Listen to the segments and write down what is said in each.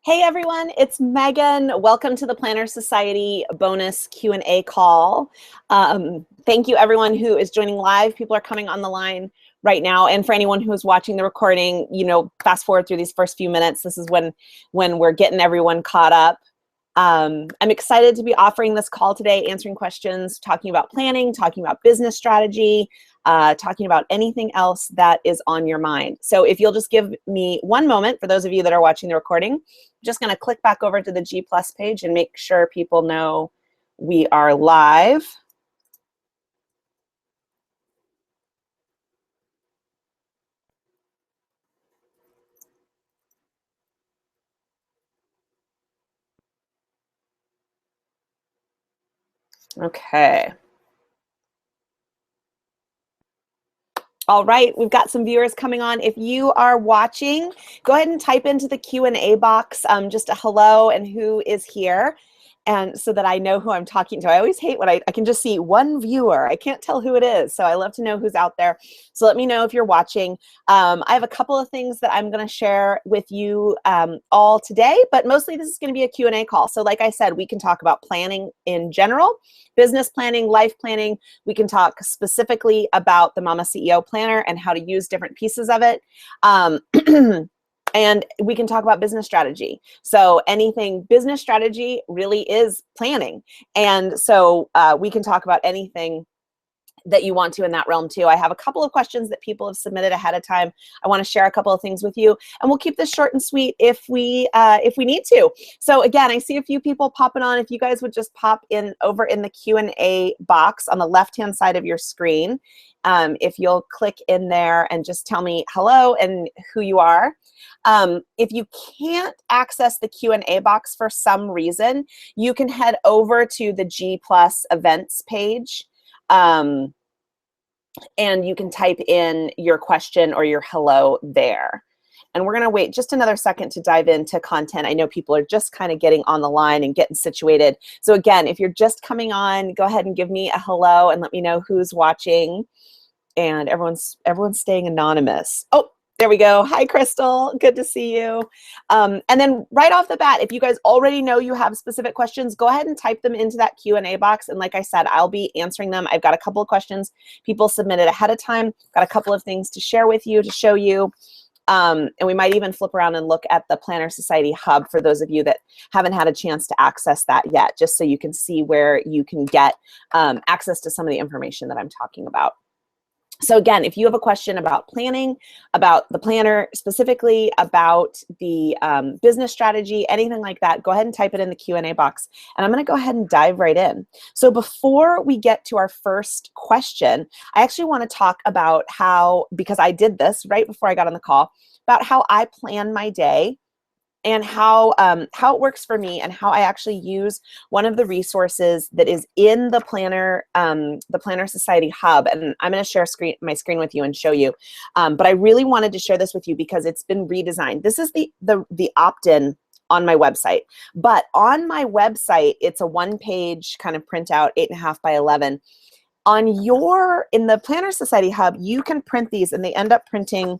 Hey everyone, it's Megan. Welcome to the Planner Society bonus Q&A call. Thank you everyone who is joining live. People are coming on the line right now. And for anyone who is watching the recording, fast forward through these first few minutes. This is when we're getting everyone caught up. I'm excited to be offering this call today, answering questions, talking about planning, talking about business strategy, talking about anything else that is on your mind. So if you'll just give me one moment, for those of you that are watching the recording, I'm just going to click back over to the G Plus page and make sure people know we are live. Okay. All right, we've got some viewers coming on. If you are watching, go ahead and type into the Q&A box just a hello and who is here, and so that I know who I'm talking to. I always hate when I can just see one viewer. I can't tell who it is, so I love to know who's out there. So let me know if you're watching. I have a couple of things that I'm going to share with you all today, but mostly this is going to be a Q&A call. So like I said, we can talk about planning in general, business planning, life planning. We can talk specifically about the Mama CEO Planner and how to use different pieces of it. And we can talk about business strategy. So anything business strategy really is planning. And so we can talk about anything that you want to in that realm too. I have a couple of questions that people have submitted ahead of time. I want to share a couple of things with you, and we'll keep this short and sweet if we need to. So again, I see a few people popping on. If you guys would just pop in over in the Q&A box on the left-hand side of your screen, if you'll click in there and just tell me hello and who you are. If you can't access the Q&A box for some reason, you can head over to the G Plus events page. And you can type in your question or your hello there. And we're going to wait just another second to dive into content. I know people are just kind of getting on the line and getting situated. So again, if you're just coming on, go ahead and give me a hello and let me know who's watching. And everyone's staying anonymous. Oh, there we go. Hi, Crystal. Good to see you. And then right off the bat, if you guys already know you have specific questions, go ahead and type them into that Q&A box. And like I said, I'll be answering them. I've got a couple of questions people submitted ahead of time. Got a couple of things to share with you, to show you. And we might even flip around and look at the Planner Society Hub for those of you that haven't had a chance to access that yet, just so you can see where you can get access to some of the information that I'm talking about. So again, if you have a question about planning, about the planner, specifically about the business strategy, anything like that, go ahead and type it in the Q&A box. And I'm going to go ahead and dive right in. So before we get to our first question, I actually want to talk about how, because I did this right before I got on the call, about how I plan my day and how it works for me, and how I actually use one of the resources that is in the Planner Society Hub. And I'm going to share my screen with you and show you. But I really wanted to share this with you because it's been redesigned. This is the opt-in on my website. But on my website, it's a one-page kind of printout, 8.5 by 11. In the Planner Society Hub, you can print these, and they end up printing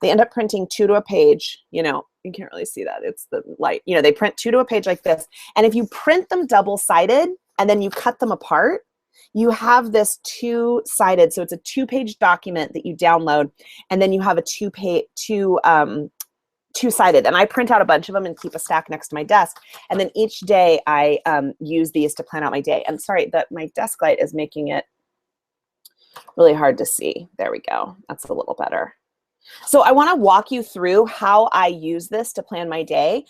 2 to a page. You can't really see that. It's the light. They print 2 to a page like this. And if you print them double-sided and then you cut them apart, you have this 2-sided. So it's a 2-page document that you download, and then you have a 2-sided. And I print out a bunch of them and keep a stack next to my desk. And then each day I use these to plan out my day. And sorry that my desk light is making it really hard to see. There we go. That's a little better. So I want to walk you through how I use this to plan my day.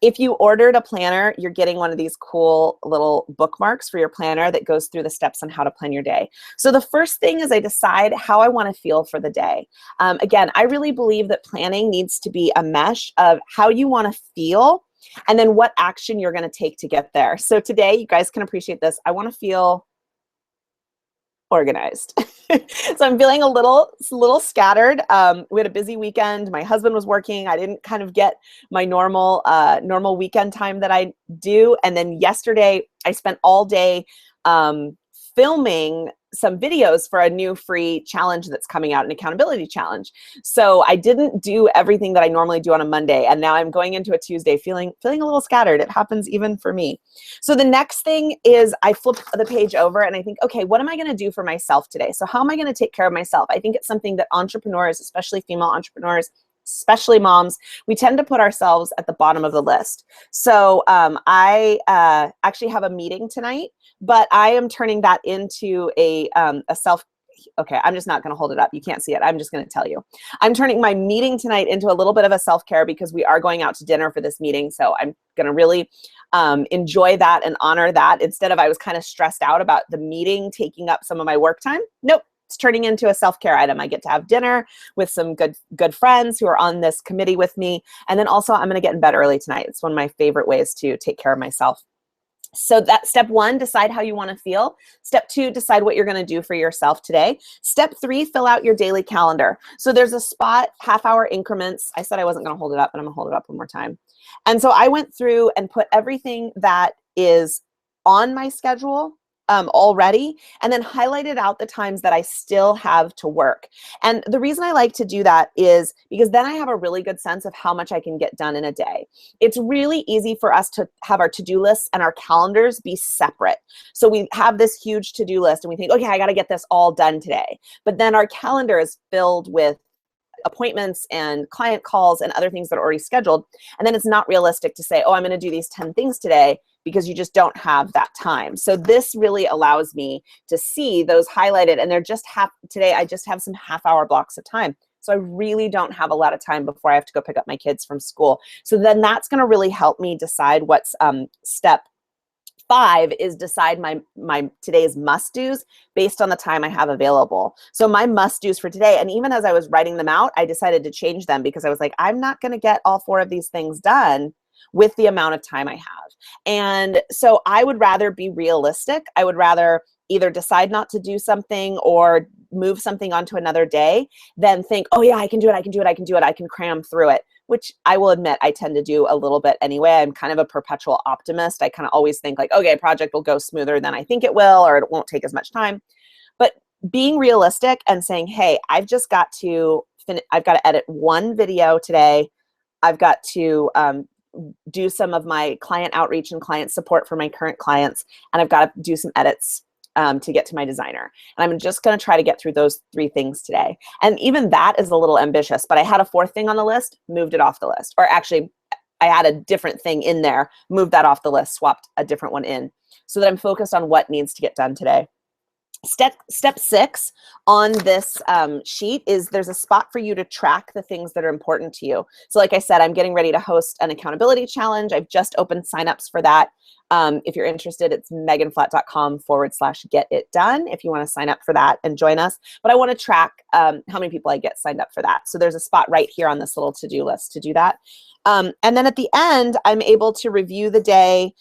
If you ordered a planner, you're getting one of these cool little bookmarks for your planner that goes through the steps on how to plan your day. So the first thing is I decide how I want to feel for the day. Again, I really believe that planning needs to be a mesh of how you want to feel and then what action you're going to take to get there. So today, you guys can appreciate this. I want to feel organized. So I'm feeling a little scattered. We had a busy weekend. My husband was working. I didn't kind of get my normal weekend time that I do. And then yesterday I spent all day filming some videos for a new free challenge that's coming out, an accountability challenge. So I didn't do everything that I normally do on a Monday, and now I'm going into a Tuesday feeling a little scattered. It happens even for me. So the next thing is I flip the page over and I think, okay, what am I going to do for myself today? So how am I going to take care of myself? I think it's something that entrepreneurs, especially female entrepreneurs, especially moms, we tend to put ourselves at the bottom of the list. So I actually have a meeting tonight, but I am turning that into a self. Okay, I'm just not going to hold it up. You can't see it. I'm just going to tell you. I'm turning my meeting tonight into a little bit of a self-care because we are going out to dinner for this meeting. So I'm going to really enjoy that and honor that. Instead of I was kind of stressed out about the meeting taking up some of my work time. Nope. It's turning into a self-care item. I get to have dinner with some good friends who are on this committee with me. And then also I'm going to get in bed early tonight. It's one of my favorite ways to take care of myself. So that step 1, decide how you want to feel. Step 2, decide what you're going to do for yourself today. Step 3, fill out your daily calendar. So there's a spot, half-hour increments. I said I wasn't going to hold it up, but I'm going to hold it up one more time. And so I went through and put everything that is on my schedule already, and then highlighted out the times that I still have to work. And the reason I like to do that is because then I have a really good sense of how much I can get done in a day. It's really easy for us to have our to-do lists and our calendars be separate. So we have this huge to-do list and we think, okay, I got to get this all done today. But then our calendar is filled with appointments and client calls and other things that are already scheduled. And then it's not realistic to say, oh, I'm going to do these 10 things today, because you just don't have that time. So this really allows me to see those highlighted, and they're just today I just have some half-hour blocks of time. So I really don't have a lot of time before I have to go pick up my kids from school. So then that's going to really help me decide what's step 5 is decide my today's must-dos based on the time I have available. So my must-dos for today, and even as I was writing them out, I decided to change them because I was like, I'm not going to get all 4 of these things done with the amount of time I have. And so I would rather be realistic. I would rather either decide not to do something or move something onto another day than think, oh yeah, I can do it, I can do it, I can do it, I can cram through it, which I will admit I tend to do a little bit anyway. I'm kind of a perpetual optimist. I kind of always think like, okay, project will go smoother than I think it will, or it won't take as much time. But being realistic and saying, hey, I've got to edit 1 video today. I've got to do some of my client outreach and client support for my current clients, and I've got to do some edits to get to my designer. And I'm just going to try to get through those 3 things today. And even that is a little ambitious, but I had a 4th thing on the list, moved it off the list. Or actually, I had a different thing in there, moved that off the list, swapped a different one in, so that I'm focused on what needs to get done today. Step 6 on this sheet is there's a spot for you to track the things that are important to you. So like I said, I'm getting ready to host an accountability challenge. I've just opened signups for that. If you're interested, it's meganflatt.com/getitdone if you want to sign up for that and join us. But I want to track how many people I get signed up for that. So there's a spot right here on this little to-do list to do that. And then at the end, I'm able to review the day,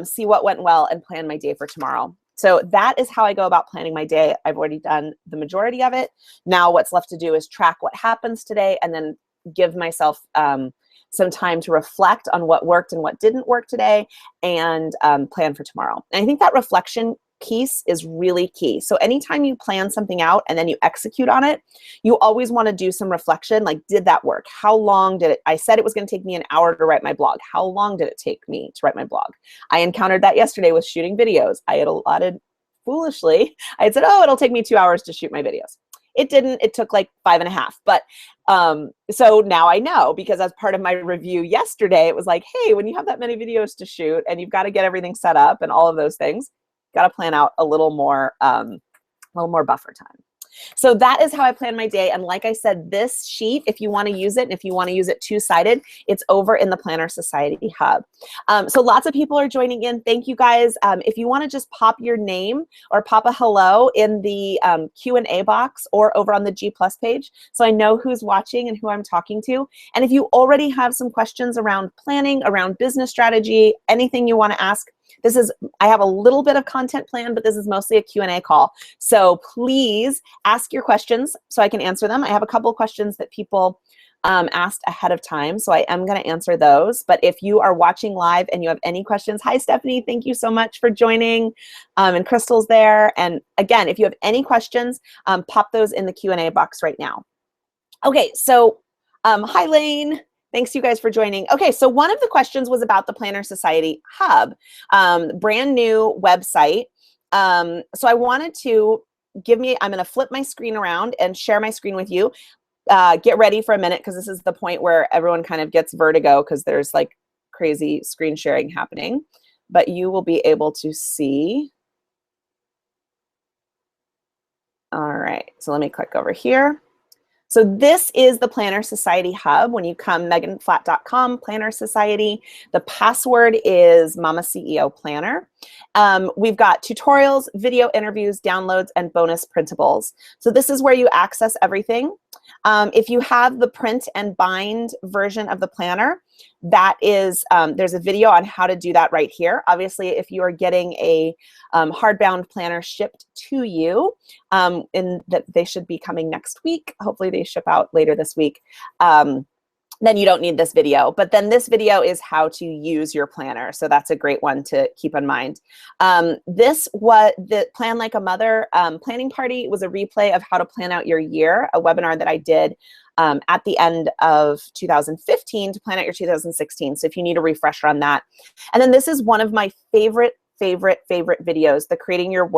see what went well, and plan my day for tomorrow. So that is how I go about planning my day. I've already done the majority of it. Now what's left to do is track what happens today and then give myself some time to reflect on what worked and what didn't work today, and plan for tomorrow. And I think that reflection piece is really key. So anytime you plan something out and then you execute on it, you always want to do some reflection, like, did that work? How long did it? I said it was going to take me an hour to write my blog. How long did it take me to write my blog? I encountered that yesterday with shooting videos. I had allotted, foolishly, I had said, oh, it'll take me 2 hours to shoot my videos. It didn't. It took like 5.5. But so now I know, because as part of my review yesterday, it was like, hey, when you have that many videos to shoot and you've got to get everything set up and all of those things, got to plan out a little more buffer time. So that is how I plan my day. And like I said, this sheet, if you want to use it, and if you want to use it 2-sided, it's over in the Planner Society Hub. So lots of people are joining in. Thank you guys. If you want to just pop your name or pop a hello in the Q&A box or over on the G+ page, so I know who's watching and who I'm talking to. And if you already have some questions around planning, around business strategy, anything you want to ask, I have a little bit of content planned, but this is mostly a Q&A call. So please ask your questions so I can answer them. I have a couple of questions that people asked ahead of time, so I am going to answer those. But if you are watching live and you have any questions, hi Stephanie, thank you so much for joining, and Crystal's there. And again, if you have any questions, pop those in the Q&A box right now. Okay, so hi Lane. Thanks you guys for joining. Okay, so one of the questions was about the Planner Society Hub, brand new website. So I wanted to I'm gonna flip my screen around and share my screen with you. Get ready for a minute because this is the point where everyone kind of gets vertigo because there's like crazy screen sharing happening, but you will be able to see. All right, so let me click over here. So this is the Planner Society Hub. When you come, meganflatt.com, Planner Society. The password is Mama CEO Planner. We've got tutorials, video interviews, downloads, and bonus printables. So this is where you access everything. If you have the print and bind version of the planner, that is, there's a video on how to do that right here. Obviously, if you are getting a hardbound planner shipped to you, and that they should be coming next week. Hopefully they ship out later this week. Then you don't need this video. But then this video is how to use your planner. So that's a great one to keep in mind. The Plan Like a Mother planning party was a replay of how to plan out your year, a webinar that I did at the end of 2015 to plan out your 2016. So if you need a refresher on that. And then this is one of my favorite videos, the Creating Your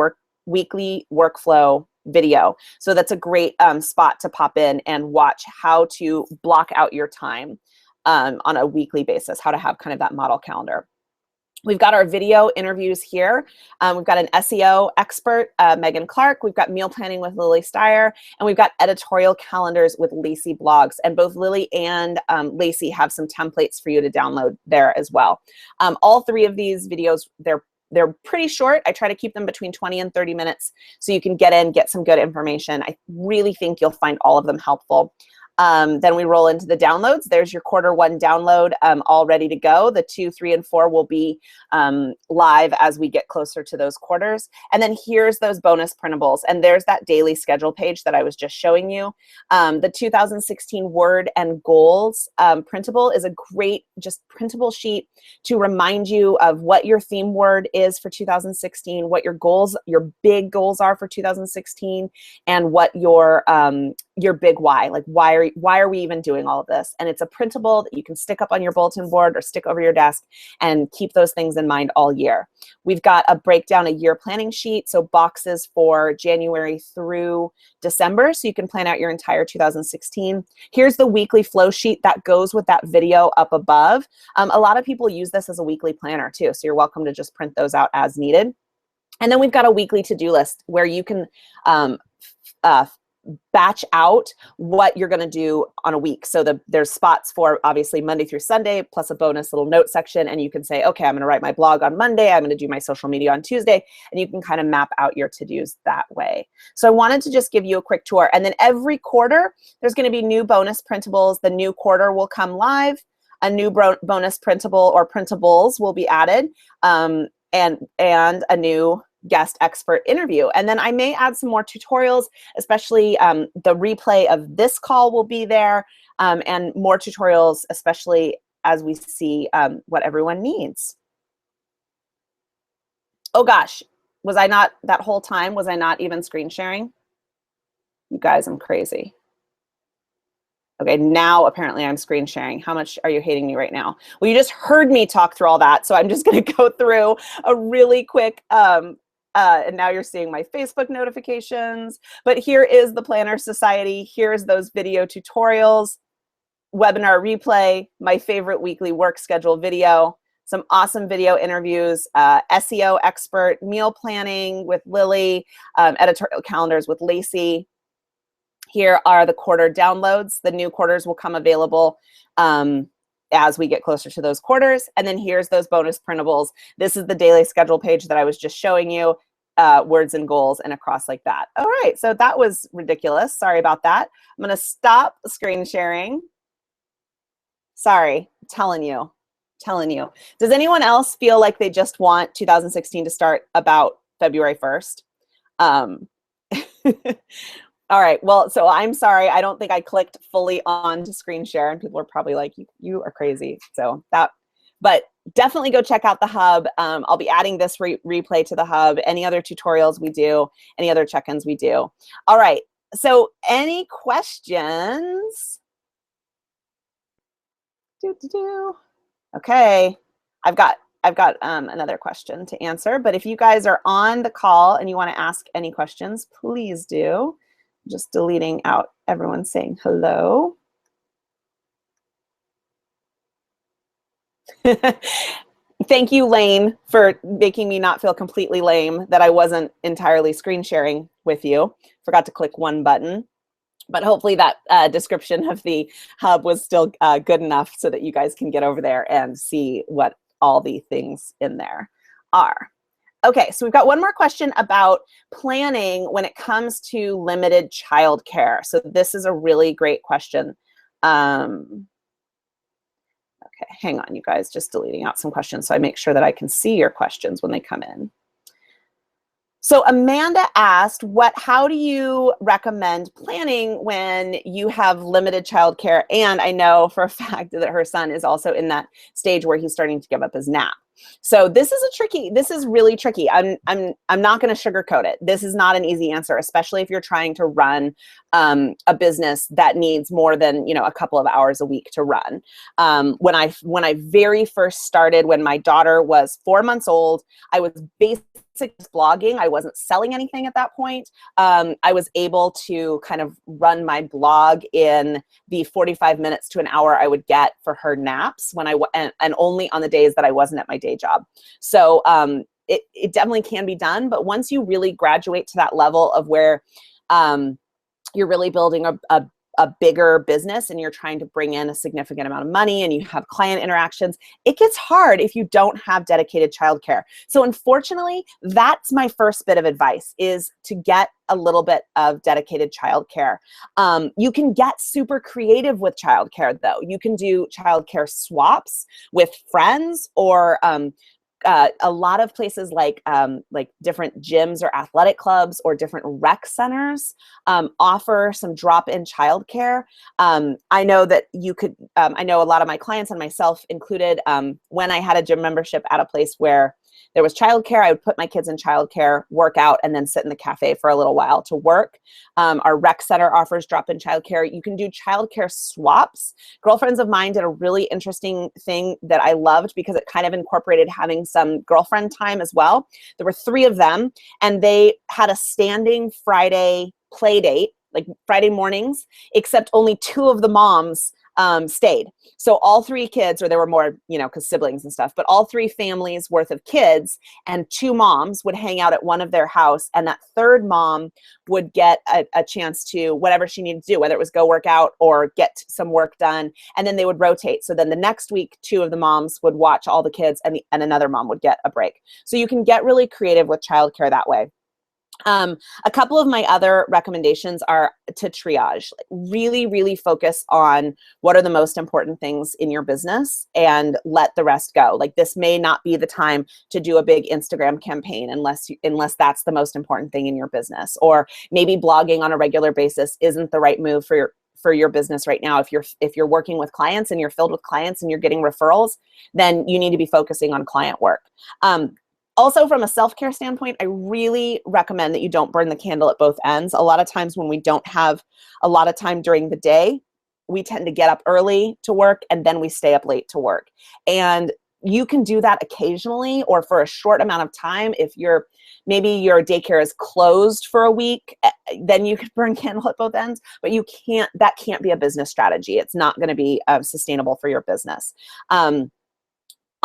Weekly Workflow video. So that's a great spot to pop in and watch how to block out your time on a weekly basis, how to have kind of that model calendar. We've got our video interviews here. We've got an SEO expert, Megan Clark. We've got meal planning with Lily Steyer, and we've got editorial calendars with Lacey Blogs. And both Lily and Lacey have some templates for you to download there as well. All three of these videos, they're pretty short. I try to keep them between 20 and 30 minutes so you can get some good information. I really think you'll find all of them helpful. Then we roll into the downloads. There's your Q1 download all ready to go. The 2, 3, and 4 will be live as we get closer to those quarters. And then here's those bonus printables. And there's that daily schedule page that I was just showing you. The 2016 Word and Goals printable is a great just printable sheet to remind you of what your theme word is for 2016, what your goals, your big goals are for 2016, and what your big why, like why are we even doing all of this? And it's a printable that you can stick up on your bulletin board or stick over your desk and keep those things in mind all year. We've got a breakdown, a year planning sheet, so boxes for January through December, so you can plan out your entire 2016. Here's the weekly flow sheet that goes with that video up above. A lot of people use this as a weekly planner too, so you're welcome to just print those out as needed. And then we've got a weekly to-do list where you can batch out what you're going to do on a week. So there's spots for obviously Monday through Sunday plus a bonus little note section, and you can say, okay, I'm going to write my blog on Monday, I'm going to do my social media on Tuesday, and you can kind of map out your to-dos that way. So I wanted to just give you a quick tour, and then every quarter there's going to be new bonus printables. The new quarter will come live, a new bonus printable or printables will be added, and a new guest expert interview. And then I may add some more tutorials, especially the replay of this call will be there, and more tutorials, especially as we see what everyone needs. Oh gosh, was I not, that whole time, was I not even screen sharing? You guys, I'm crazy. Okay, now apparently I'm screen sharing. How much are you hating me right now? Well, you just heard me talk through all that, so I'm just gonna go through a really quick, and now you're seeing my Facebook notifications, but here is the Planner Society. Here's those video tutorials, webinar replay, my favorite weekly work schedule video, some awesome video interviews, SEO expert, meal planning with Lily, editorial calendars with Lacey. Here are the quarter downloads. The new quarters will come available as we get closer to those quarters. And then here's those bonus printables. This is the daily schedule page that I was just showing you, words and goals and across like that. All right, so that was ridiculous. Sorry about that. I'm gonna stop screen sharing. Sorry, telling you. Does anyone else feel like they just want 2016 to start about February 1st? All right. Well, so I'm sorry. I don't think I clicked fully on to screen share, and people are probably like, you are crazy. So that, but definitely go check out the hub. I'll be adding this replay to the hub, any other tutorials we do, any other check-ins we do. All right. So any questions? Okay. I've got another question to answer, but if you guys are on the call and you want to ask any questions, please do. Just deleting out everyone saying hello. Thank you, Lane, for making me not feel completely lame that I wasn't entirely screen sharing with you. Forgot to click one button. But hopefully that description of the hub was still good enough so that you guys can get over there and see what all the things in there are. Okay, so we've got one more question about planning when it comes to limited childcare. So this is a really great question. Okay, hang on, you guys, just deleting out some questions so I make sure that I can see your questions when they come in. So Amanda asked, how do you recommend planning when you have limited childcare? And I know for a fact that her son is also in that stage where he's starting to give up his nap. So this is really tricky. I'm not going to sugarcoat it. This is not an easy answer, especially if you're trying to run a business that needs more than, a couple of hours a week to run. When I very first started, when my daughter was 4 months old, I was basically blogging. I wasn't selling anything at that point. I was able to kind of run my blog in the 45 minutes to an hour I would get for her naps and only on the days that I wasn't at my day job. So it definitely can be done. But once you really graduate to that level of where you're really building a bigger business and you're trying to bring in a significant amount of money and you have client interactions, it gets hard if you don't have dedicated childcare. So unfortunately, that's my first bit of advice, is to get a little bit of dedicated childcare. You can get super creative with childcare though. You can do childcare swaps with friends, or a lot of places like different gyms or athletic clubs or different rec centers offer some drop-in childcare. I know that you could, I know a lot of my clients and myself included, when I had a gym membership at a place where there was childcare, I would put my kids in childcare, work out, and then sit in the cafe for a little while to work. Our rec center offers drop-in childcare. You can do childcare swaps. Girlfriends of mine did a really interesting thing that I loved because it kind of incorporated having some girlfriend time as well. There were 3 of them, and they had a standing Friday play date, like Friday mornings, except only 2 of the moms stayed. So all 3 kids, or there were more, because siblings and stuff, but all 3 families worth of kids and 2 moms would hang out at one of their house, and that 3rd mom would get a chance to whatever she needed to do, whether it was go work out or get some work done, and then they would rotate. So then the next week, 2 of the moms would watch all the kids, and another mom would get a break. So you can get really creative with childcare that way. A couple of my other recommendations are to triage. Really, really focus on what are the most important things in your business and let the rest go. Like, this may not be the time to do a big Instagram campaign unless that's the most important thing in your business. Or maybe blogging on a regular basis isn't the right move for your business right now. If you're working with clients and you're filled with clients and you're getting referrals, then you need to be focusing on client work. Also, from a self-care standpoint, I really recommend that you don't burn the candle at both ends. A lot of times when we don't have a lot of time during the day, we tend to get up early to work and then we stay up late to work. And you can do that occasionally or for a short amount of time. If maybe your daycare is closed for a week, then you could burn candle at both ends, but that can't be a business strategy. It's not going to be sustainable for your business.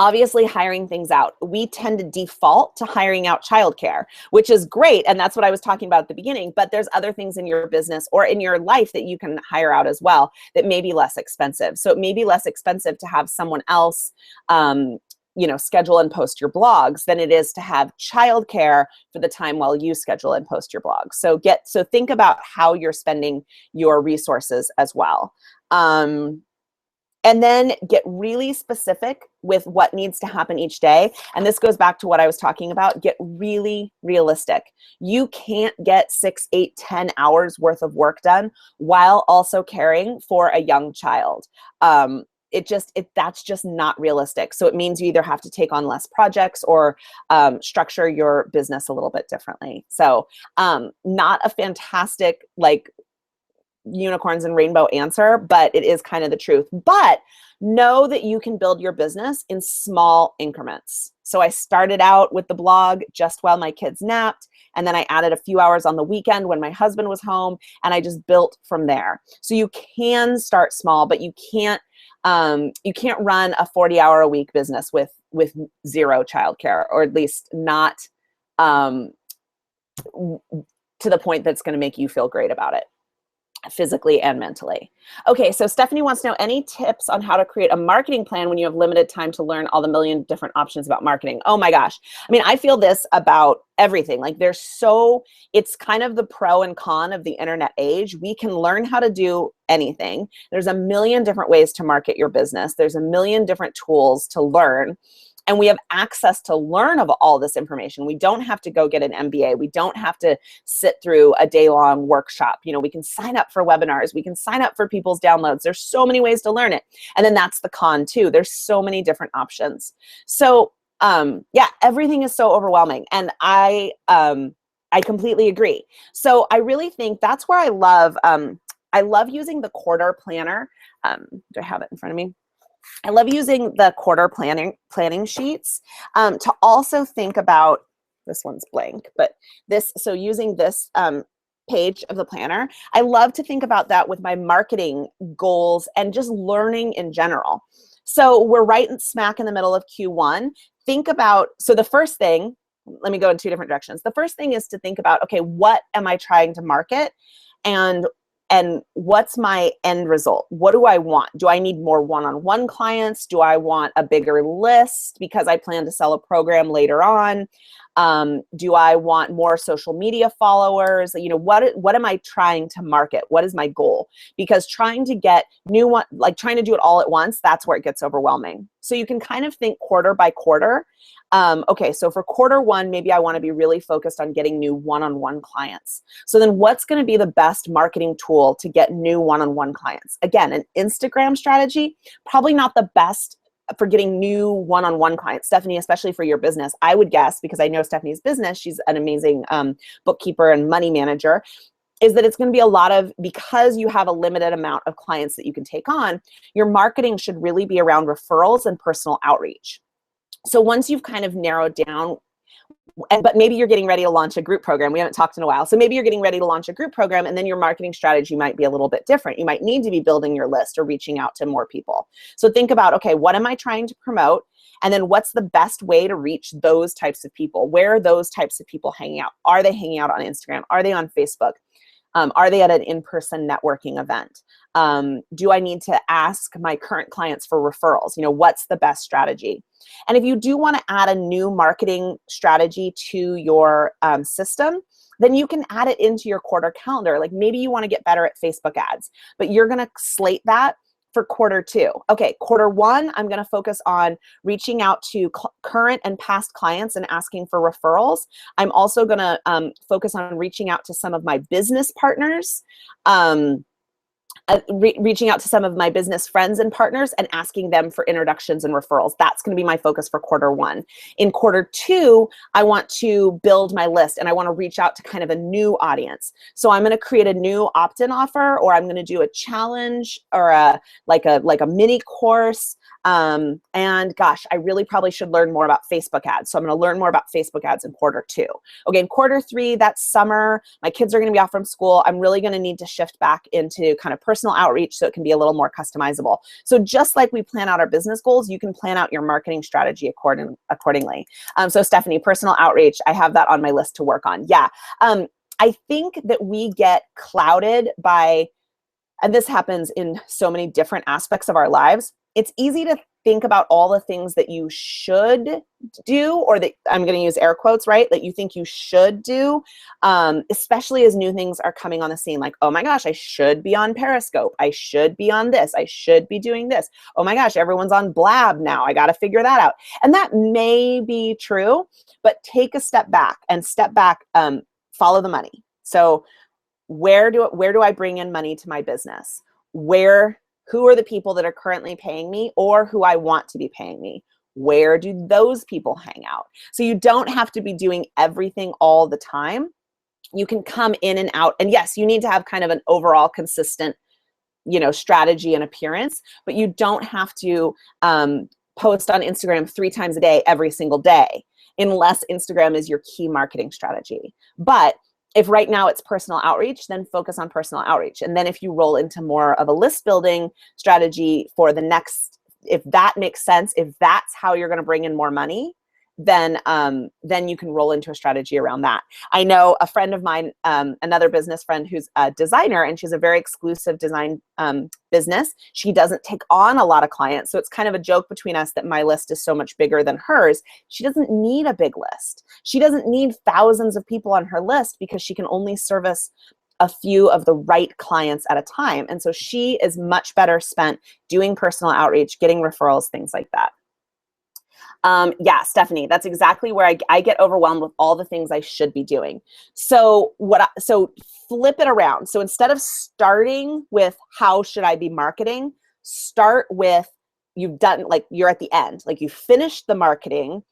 Obviously, hiring things out. We tend to default to hiring out childcare, which is great. And that's what I was talking about at the beginning. But there's other things in your business or in your life that you can hire out as well that may be less expensive. So it may be less expensive to have someone else schedule and post your blogs than it is to have childcare for the time while you schedule and post your blogs. So think about how you're spending your resources as well. And then get really specific with what needs to happen each day. And this goes back to what I was talking about. Get really realistic. You can't get 6, 8, 10 hours worth of work done while also caring for a young child. That's just not realistic. So it means you either have to take on less projects or structure your business a little bit differently. So not a fantastic, like, unicorns and rainbow answer, but it is kind of the truth. But know that you can build your business in small increments. So I started out with the blog just while my kids napped, and then I added a few hours on the weekend when my husband was home, and I just built from there. So you can start small, but you can't run a 40-hour-a-week business with zero childcare, or at least not to the point that's going to make you feel great about it, physically and mentally. Okay, so Stephanie wants to know any tips on how to create a marketing plan when you have limited time to learn all the million different options about marketing. Oh my gosh. I mean, I feel this about everything. Like, it's kind of the pro and con of the internet age. We can learn how to do anything. There's a million different ways to market your business. There's a million different tools to learn. And we have access to learn of all this information. We don't have to go get an MBA. We don't have to sit through a day-long workshop. You know, we can sign up for webinars. We can sign up for people's downloads. There's so many ways to learn it. And then that's the con too. There's so many different options. So yeah, everything is so overwhelming. And I completely agree. So I really think that's where I love using the quarter planner. Do I have it in front of me? I love using the quarter planning sheets to also think about, this one's blank, but so using this page of the planner, I love to think about that with my marketing goals and just learning in general. So we're right smack in the middle of Q1. So the first thing, let me go in two different directions. The first thing is to think about, okay, what am I trying to market? And what's my end result? What do I want? Do I need more one-on-one clients? Do I want a bigger list because I plan to sell a program later on? Do I want more social media followers? You know, what am I trying to market? What is my goal? Because trying to get trying to do it all at once, that's where it gets overwhelming. So you can kind of think quarter by quarter. Okay, so for quarter one, maybe I want to be really focused on getting new one-on-one clients. So then what's going to be the best marketing tool to get new one-on-one clients? Again, an Instagram strategy, probably not the best for getting new one-on-one clients. Stephanie, especially for your business, I would guess, because I know Stephanie's business, she's an amazing bookkeeper and money manager, is that it's going to be because you have a limited amount of clients that you can take on, your marketing should really be around referrals and personal outreach. So once you've kind of narrowed down, but maybe you're getting ready to launch a group program. We haven't talked in a while. So maybe you're getting ready to launch a group program, and then your marketing strategy might be a little bit different. You might need to be building your list or reaching out to more people. So think about, okay, what am I trying to promote? And then what's the best way to reach those types of people? Where are those types of people hanging out? Are they hanging out on Instagram? Are they on Facebook? Are they at an in-person networking event? Do I need to ask my current clients for referrals? You know, what's the best strategy? And if you do want to add a new marketing strategy to your system, then you can add it into your quarter calendar. Like maybe you want to get better at Facebook ads, but you're going to slate that for quarter two. Okay, quarter one, I'm going to focus on reaching out to current and past clients and asking for referrals. I'm also going to focus on reaching out to some of my business partners, reaching out to some of my business friends and partners and asking them for introductions and referrals. That's going to be my focus for quarter one. In quarter two, I want to build my list and I want to reach out to kind of a new audience. So I'm going to create a new opt-in offer, or I'm going to do a challenge or a mini course. And gosh, I really probably should learn more about Facebook ads. So I'm going to learn more about Facebook ads in quarter two. Okay, in quarter three, that's summer. My kids are going to be off from school. I'm really going to need to shift back into kind of personal outreach so it can be a little more customizable. So just like we plan out our business goals, you can plan out your marketing strategy accordingly. So Stephanie, personal outreach, I have that on my list to work on. Yeah. I think that we get clouded by, and this happens in so many different aspects of our lives, it's easy to think about all the things that you should do, or that I'm going to use air quotes, right? That you think you should do, especially as new things are coming on the scene. Like, oh my gosh, I should be on Periscope. I should be on this. I should be doing this. Oh my gosh, everyone's on Blab now. I got to figure that out. And that may be true, but take a step back and follow the money. So where do I bring in money to my business? Who are the people that are currently paying me or who I want to be paying me? Where do those people hang out? So you don't have to be doing everything all the time. You can come in and out. And yes, you need to have kind of an overall consistent, strategy and appearance, but you don't have to post on Instagram 3 times a day, every single day, unless Instagram is your key marketing strategy. But if right now it's personal outreach, then focus on personal outreach. And then if you roll into more of a list building strategy for the next, if that makes sense, if that's how you're going to bring in more money, then you can roll into a strategy around that. I know a friend of mine, another business friend who's a designer, and she's a very exclusive design business. She doesn't take on a lot of clients. So it's kind of a joke between us that my list is so much bigger than hers. She doesn't need a big list. She doesn't need thousands of people on her list because she can only service a few of the right clients at a time. And so she is much better spent doing personal outreach, getting referrals, things like that. Yeah, Stephanie, that's exactly where I get overwhelmed with all the things I should be doing. So flip it around. So instead of starting with how should I be marketing, start with you're at the end, like you finished the marketing,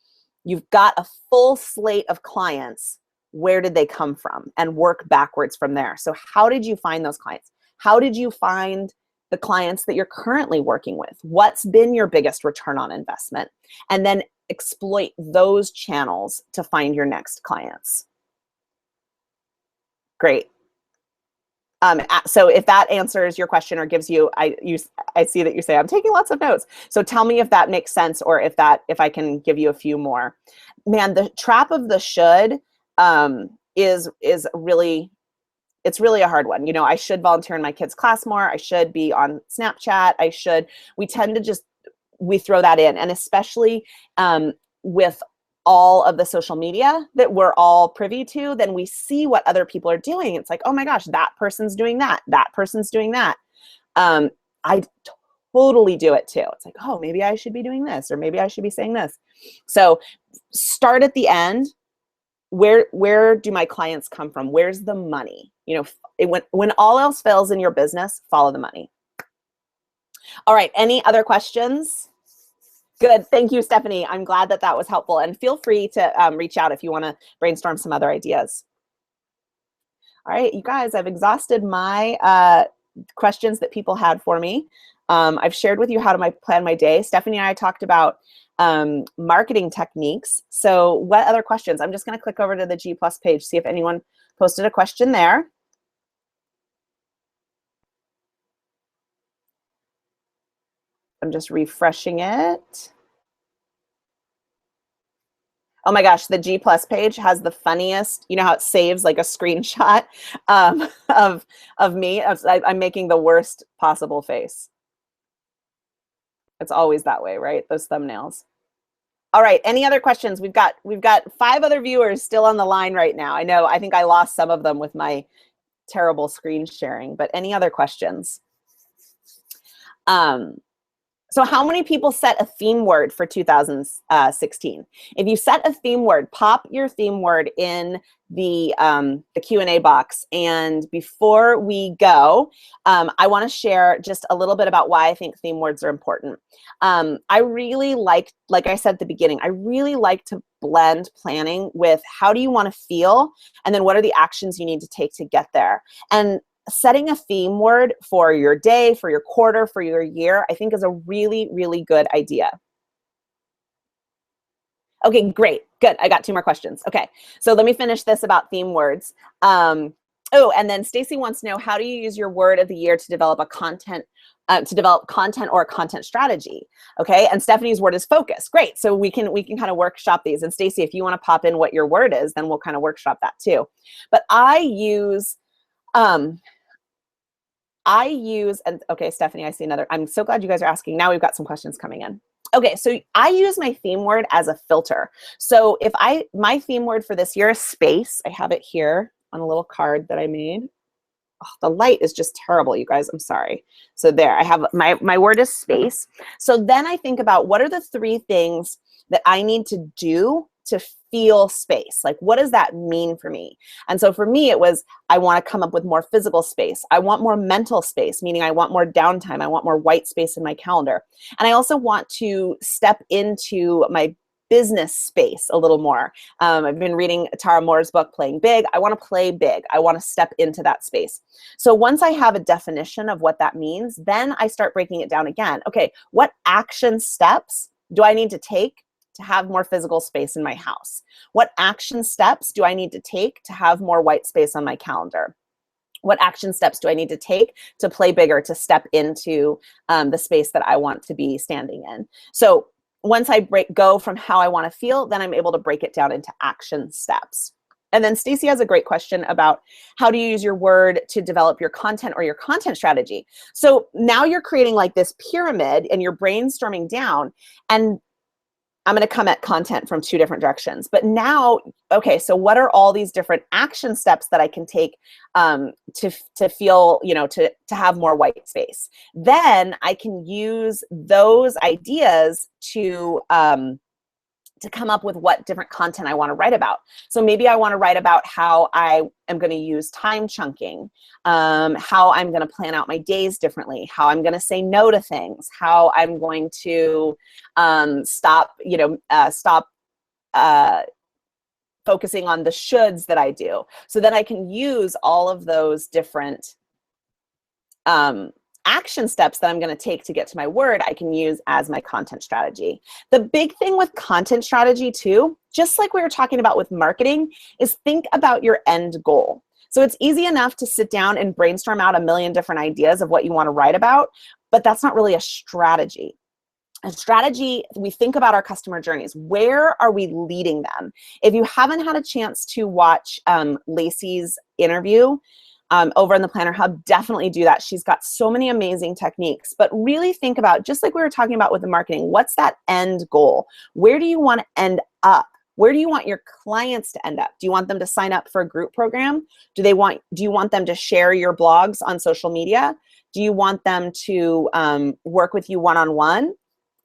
you've got a full slate of clients. Where did they come from? And work backwards from there. So how did you find those clients? How did you find the clients that you're currently working with? What's been your biggest return on investment? And then exploit those channels to find your next clients. Great. So if that answers your question or gives you, I see that you say, I'm taking lots of notes. So tell me if that makes sense, or if I can give you a few more. Man, the trap of the should is really, it's really a hard one. I should volunteer in my kids' class more. I should be on Snapchat. We tend to we throw that in. And especially with all of the social media that we're all privy to, then we see what other people are doing. It's like, oh my gosh, that person's doing that. That person's doing that. I totally do it too. It's like, oh, maybe I should be doing this, or maybe I should be saying this. So start at the end. Where do my clients come from? Where's the money? When all else fails in your business, follow the money. All right, any other questions? Good, thank you, Stephanie. I'm glad that was helpful, and feel free to reach out if you want to brainstorm some other ideas. All right, you guys, I've exhausted my questions that people had for me. I've shared with you how to plan my day. Stephanie and I talked about marketing techniques. So what other questions? I'm just going to click over to the G+ page, see if anyone posted a question there. I'm just refreshing it. Oh my gosh, the G+ page has the funniest, how it saves like a screenshot of me. I'm making the worst possible face. It's always that way, right? Those thumbnails. All right, any other questions? We've got 5 other viewers still on the line right now. I think I lost some of them with my terrible screen sharing, but any other questions? So how many people set a theme word for 2016? If you set a theme word, pop your theme word in the Q&A box. And before we go, I want to share just a little bit about why I think theme words are important. I really like I said at the beginning, I really like to blend planning with how do you want to feel, and then what are the actions you need to take to get there. And setting a theme word for your day, for your quarter, for your year, I think is a really, really good idea. Okay, great, good. I got 2 more questions. Okay, so let me finish this about theme words. Oh, and then Stacy wants to know, how do you use your word of the year to develop content or a content strategy? Okay, and Stephanie's word is focus. Great, so we can kind of workshop these. And Stacy, if you want to pop in what your word is, then we'll kind of workshop that too. But I use, and okay, Stephanie, I see another. I'm so glad you guys are asking. Now we've got some questions coming in. Okay, so I use my theme word as a filter. So if my theme word for this year is space. I have it here on a little card that I made. Oh, the light is just terrible, you guys. I'm sorry. So there, I have my word is space. So then I think about what are the 3 things that I need to do to feel space? Like, what does that mean for me? And so for me, it was, I want to come up with more physical space. I want more mental space, meaning I want more downtime. I want more white space in my calendar. And I also want to step into my business space a little more. I've been reading Tara Moore's book, Playing Big. I want to play big. I want to step into that space. So once I have a definition of what that means, then I start breaking it down again. Okay, what action steps do I need to take to have more physical space in my house? What action steps do I need to take to have more white space on my calendar? What action steps do I need to take to play bigger, to step into the space that I want to be standing in? So once I go from how I want to feel, then I'm able to break it down into action steps. And then Stacy has a great question about how do you use your word to develop your content or your content strategy? So now you're creating like this pyramid and you're brainstorming down, and I'm going to come at content from 2 different directions. But now, okay, so what are all these different action steps that I can take to feel, to have more white space? Then I can use those ideas to come up with what different content I want to write about. So maybe I want to write about how I am going to use time chunking, how I'm going to plan out my days differently, how I'm going to say no to things, how I'm going to stop focusing on the shoulds that I do. So then I can use all of those different action steps that I'm going to take to get to my word, I can use as my content strategy. The big thing with content strategy too, just like we were talking about with marketing, is think about your end goal. So it's easy enough to sit down and brainstorm out a million different ideas of what you want to write about, but that's not really a strategy. A strategy, we think about our customer journeys. Where are we leading them? If you haven't had a chance to watch Lacey's interview, over in the Planner Hub, definitely do that. She's got so many amazing techniques, but really think about, just like we were talking about with the marketing, what's that end goal? Where do you want to end up? Where do you want your clients to end up? Do you want them to sign up for a group program? Do you want them to share your blogs on social media? Do you want them to work with you one-on-one?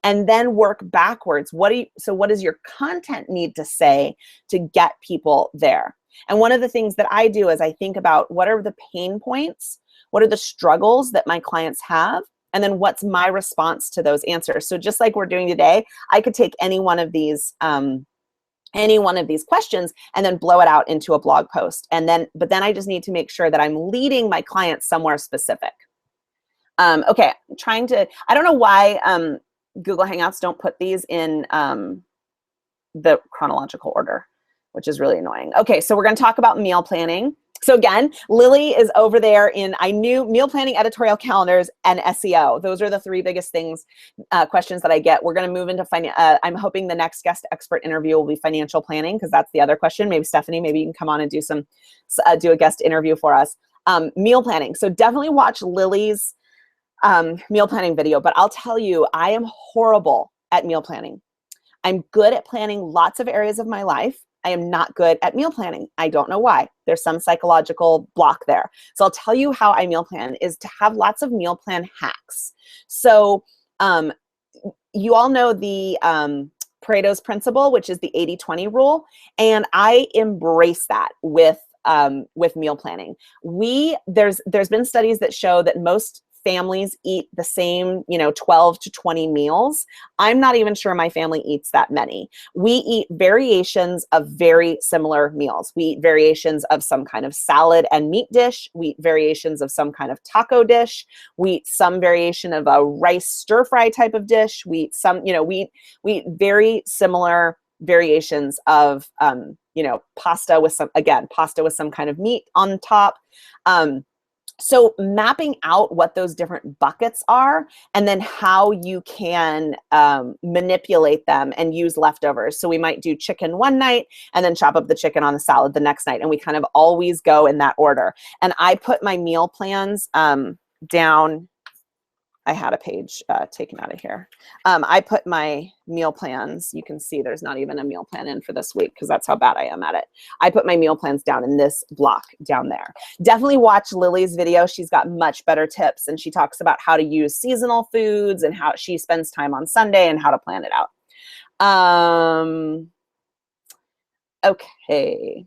And then work backwards. What does your content need to say to get people there? And one of the things that I do is I think about what are the pain points, what are the struggles that my clients have, and then what's my response to those answers. So just like we're doing today, I could take any one of these questions and then blow it out into a blog post. But then I just need to make sure that I'm leading my clients somewhere specific. Okay, I don't know why Google Hangouts don't put these in the chronological order, which is really annoying. Okay, so we're going to talk about meal planning. So again, Lily is over there in meal planning, editorial calendars, and SEO. Those are the 3 biggest questions that I get. We're going to move into I'm hoping the next guest expert interview will be financial planning, because that's the other question. Maybe Stephanie, maybe you can come on and do a guest interview for us. Meal planning. So definitely watch Lily's meal planning video, but I'll tell you, I am horrible at meal planning. I'm good at planning lots of areas of my life. I am not good at meal planning. I don't know why. There's some psychological block there. So I'll tell you how I meal plan is to have lots of meal plan hacks. So you all know the Pareto's principle, which is the 80-20 rule. And I embrace that with meal planning. There's been studies that show that most families eat the same, 12 to 20 meals. I'm not even sure my family eats that many. We eat variations of very similar meals. We eat variations of some kind of salad and meat dish. We eat variations of some kind of taco dish. We eat some variation of a rice stir fry type of dish. We eat we eat very similar variations of, pasta with some kind of meat on top. So mapping out what those different buckets are, and then how you can manipulate them and use leftovers. So we might do chicken one night and then chop up the chicken on the salad the next night. And we kind of always go in that order. And I put my meal plans down I had a page taken out of here. I put my meal plans. You can see there's not even a meal plan in for this week because that's how bad I am at it. I put my meal plans down in this block down there. Definitely watch Lily's video. She's got much better tips, and she talks about how to use seasonal foods and how she spends time on Sunday and how to plan it out. Okay.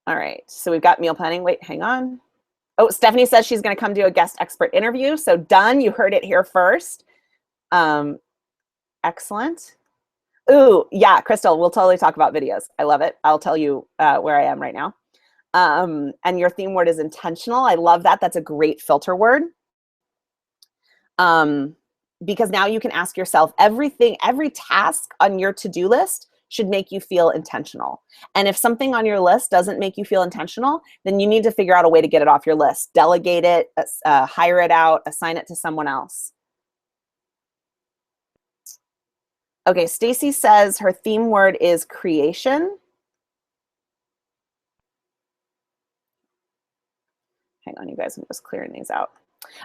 All right. So we've got meal planning. Wait, hang on. Oh, Stephanie says she's going to come do a guest expert interview. So done. You heard it here first. Excellent. Ooh, yeah, Crystal, we'll totally talk about videos. I love it. I'll tell you where I am right now. And your theme word is intentional. I love that. That's a great filter word. Because now you can ask yourself every task on your to-do list should make you feel intentional. And if something on your list doesn't make you feel intentional, then you need to figure out a way to get it off your list. Delegate it, hire it out, assign it to someone else. Okay, Stacy says her theme word is creation. Hang on, you guys, I'm just clearing these out.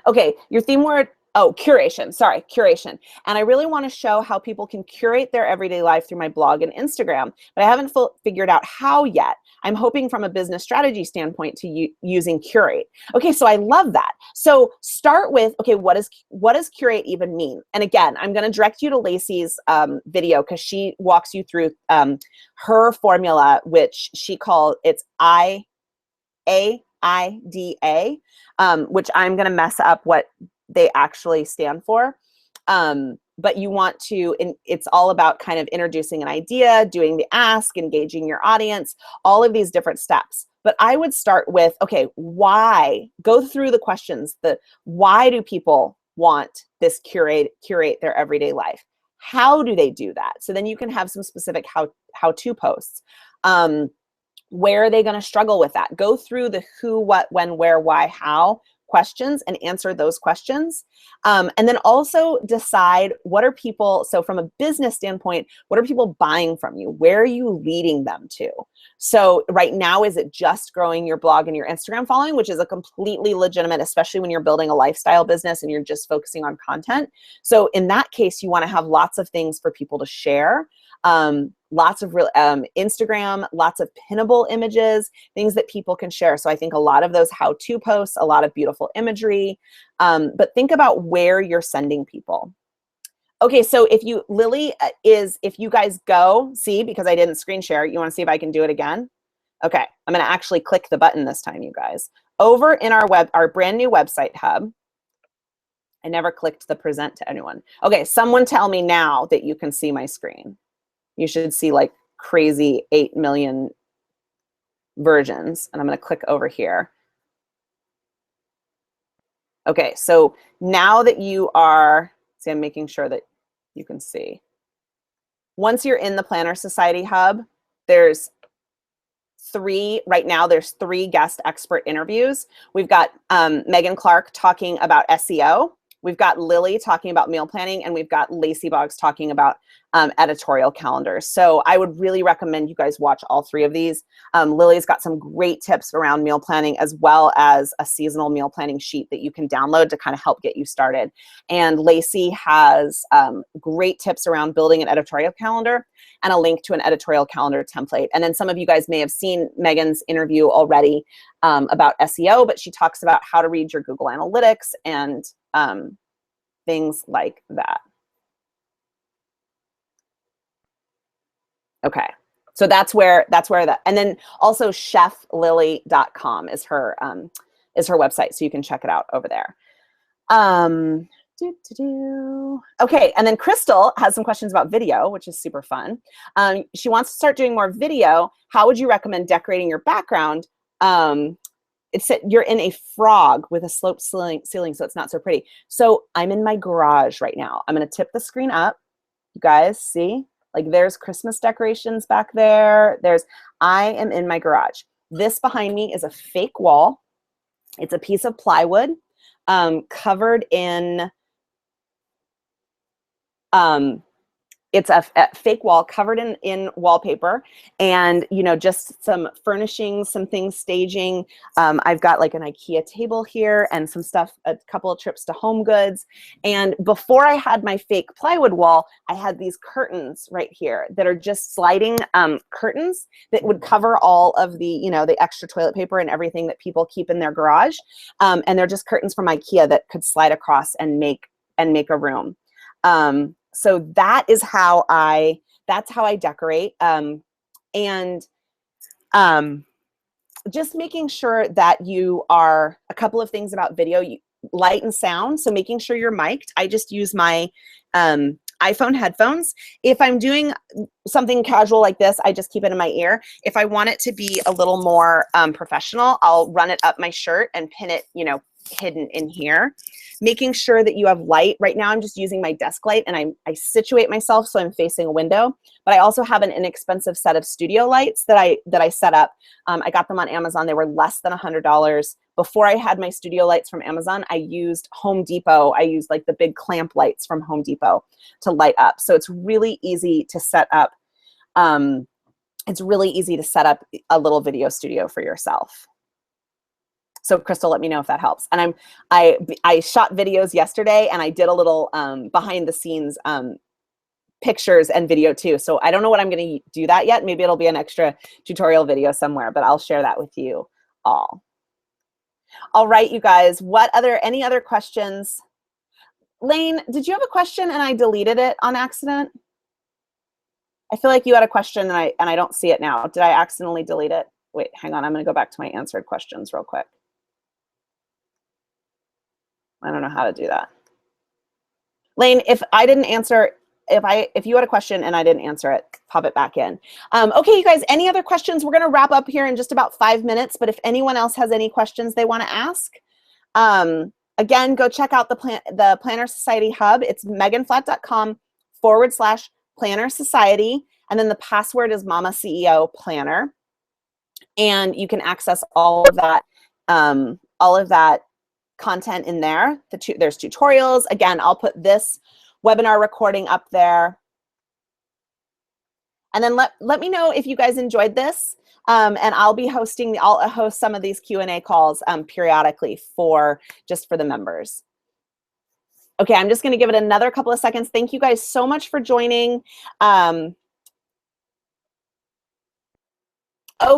Okay, your theme word, oh, curation, sorry, curation. And I really want to show how people can curate their everyday life through my blog and Instagram, but I haven't figured out how yet. I'm hoping from a business strategy standpoint to using curate. Okay, so I love that. So start with, okay, what does curate even mean? And again, I'm going to direct you to Lacey's video because she walks you through her formula, which she calls, it's IAIDA, which I'm going to mess up what they actually stand for. But you want to, it's all about kind of introducing an idea, doing the ask, engaging your audience, all of these different steps. But I would start with, okay, why? Go through the questions. Why do people want this curate their everyday life? How do they do that? So then you can have some specific how-to posts. Where are they going to struggle with that? Go through the who, what, when, where, why, how questions and answer those questions. And then also decide what are people, so from a business standpoint, what are people buying from you? Where are you leading them to? So right now, is it just growing your blog and your Instagram following, which is a completely legitimate, especially when you're building a lifestyle business and you're just focusing on content. So in that case, you want to have lots of things for people to share. Lots of real Instagram, lots of pinnable images, things that people can share. So I think a lot of those how-to posts, a lot of beautiful imagery, but think about where you're sending people. Okay, so if you guys go, see, because I didn't screen share, you want to see if I can do it again? Okay, I'm going to actually click the button this time, you guys. Over in our brand new website hub, I never clicked the present to anyone. Okay, someone tell me now that you can see my screen. You should see like crazy 8 million versions. And I'm going to click over here. Okay, so now that you are, see, I'm making sure that you can see. Once you're in the Planner Society Hub, there's right now there's 3 guest expert interviews. We've got Megan Clark talking about SEO. We've got Lily talking about meal planning, and we've got Lacey Boggs talking about editorial calendars. So I would really recommend you guys watch all 3 of these. Lily's got some great tips around meal planning, as well as a seasonal meal planning sheet that you can download to kind of help get you started. And Lacey has great tips around building an editorial calendar and a link to an editorial calendar template. And then some of you guys may have seen Megan's interview already about SEO, but she talks about how to read your Google Analytics and things like that. Okay, so that's where that, and then also cheflily.com is her website, so you can check it out over there. Okay, and then Crystal has some questions about video, which is super fun. She wants to start doing more video. How would you recommend decorating your background? It's you're in a frog with a sloped ceiling, so it's not so pretty. So I'm in my garage right now. I'm going to tip the screen up. You guys see? Like there's Christmas decorations back there. I am in my garage. This behind me is a fake wall. It's a piece of plywood covered in, it's a fake wall covered in wallpaper, and just some furnishings, some things, staging. I've got like an IKEA table here and some stuff, a couple of trips to Home Goods. And before I had my fake plywood wall, I had these curtains right here that are just sliding curtains that would cover all of the the extra toilet paper and everything that people keep in their garage. And they're just curtains from IKEA that could slide across and make a room. So that's how I decorate. Just making sure that you are, a couple of things about video, light and sound. So making sure you're mic'd. I just use my iPhone headphones. If I'm doing something casual like this, I just keep it in my ear. If I want it to be a little more professional, I'll run it up my shirt and pin it, hidden in here. Making sure that you have light. Right now I'm just using my desk light, and I situate myself so I'm facing a window, but I also have an inexpensive set of studio lights that I set up. I got them on Amazon. They were less than $100. Before I had my studio lights from Amazon, I used Home Depot. I used like the big clamp lights from Home Depot to light up. So it's really easy to set up. It's really easy to set up a little video studio for yourself. So Crystal, let me know if that helps. And I shot videos yesterday, and I did a little behind the scenes pictures and video too. So I don't know what I'm going to do that yet. Maybe it'll be an extra tutorial video somewhere, but I'll share that with you all. All right, you guys, any other questions? Lane, did you have a question and I deleted it on accident? I feel like you had a question and I don't see it now. Did I accidentally delete it? Wait, hang on. I'm going to go back to my answered questions real quick. I don't know how to do that. Lane, if I didn't answer, if you had a question and I didn't answer it, pop it back in. Okay, you guys, any other questions? We're going to wrap up here in just about 5 minutes, but if anyone else has any questions they want to ask, again, go check out the Planner Society Hub. It's meganflatt.com/Planner Society, and then the password is Mama CEO Planner, and you can access all of that content in there. There's tutorials. Again, I'll put this webinar recording up there. And then let me know if you guys enjoyed this. And I'll host some of these Q&A calls periodically just for the members. Okay, I'm just going to give it another couple of seconds. Thank you guys so much for joining. Oh,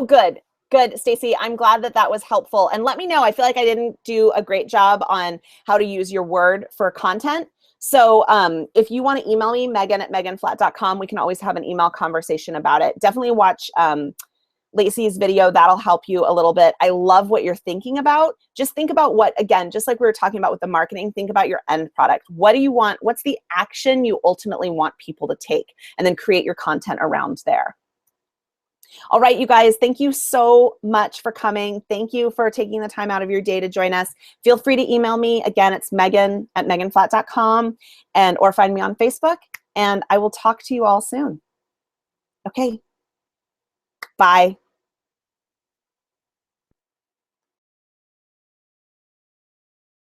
good. Good, Stacy. I'm glad that was helpful. And let me know. I feel like I didn't do a great job on how to use your Word for content. So if you want to email me, megan@meganflatt.com, we can always have an email conversation about it. Definitely watch Lacey's video. That'll help you a little bit. I love what you're thinking about. Just think about again, just like we were talking about with the marketing, think about your end product. What do you want? What's the action you ultimately want people to take? And then create your content around there. All right, you guys, thank you so much for coming. Thank you for taking the time out of your day to join us. Feel free to email me. Again, it's megan@meganflatt.com, or find me on Facebook, and I will talk to you all soon. Okay, bye.